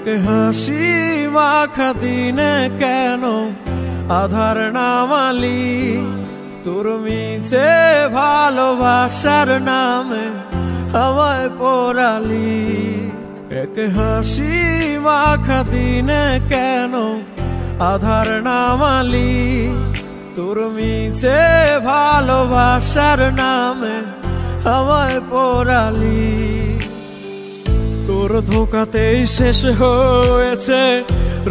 এক হাসি মাখা দিনে কেন আধার নামালি, তোর মিছে ভালোবাসার নামে আমায় পোড়ালি। এক হাসি মাখা দিনে কেন আধার নামালি, তোর মিছে ভালোবাসার নামে আমায় পোড়ালি। তোর ধোকাতেই শেষ হয়েছে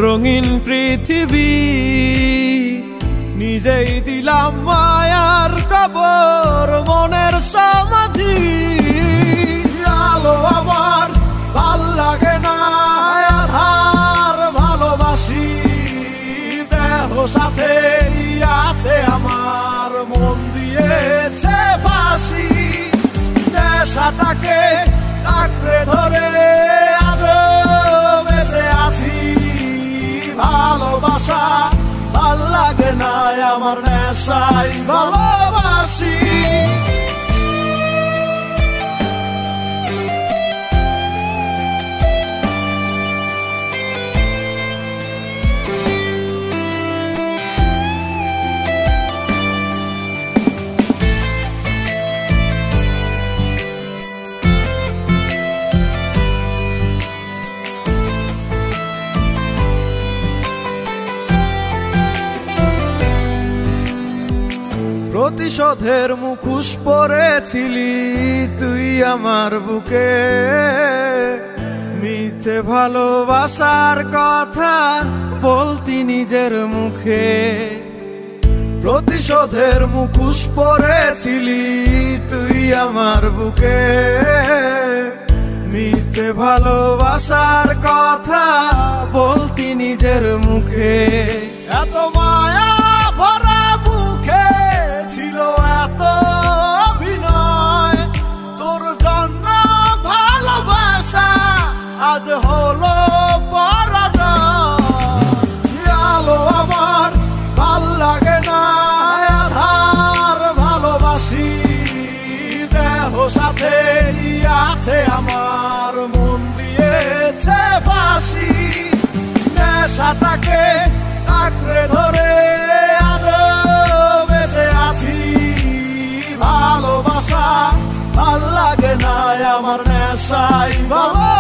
রঙিন পৃথিবী, নিজেই দিলাম মায়ার কবর মনের সমাধি। আলো আমার ভাল লাগে না, আধার ভালোবাসি, দেহ সাথে আছে আমার মন দিয়েছে ফাঁসি। নেশাটাকে আঁকড়ে ধরে আজ বেঁচে আছি, ভালোবাসা ভাল লাগে না আমার, নেশাই ভালোবাসি। প্রতিশোধের মুখোশ পরেছিলি তুই আমার বুকে, মিথ্যে ভালোবাসার কথা বলতি নিজের মুখে। প্রতিশোধের মুখোশ পরেছিলি তুই আমার বুকে, মিথ্যে ভালোবাসার কথা বলতি নিজের মুখে। এত মায়া ভরা মুখে ছিল এত অভিনয়, তোর জন্য ভালোবাসা আজ হলো পরাজয়। আলো আমার ভাল লাগে না, আধার ভালোবাসি, দেহ সাথে আছে আমার মন দিয়েছে ফাঁসি। নেশাটাকে আঁকড়ে ধরে আজ বেঁচে আছি, ভালোবাসা ভাল লাগে না আমার, নেশাই ভালো।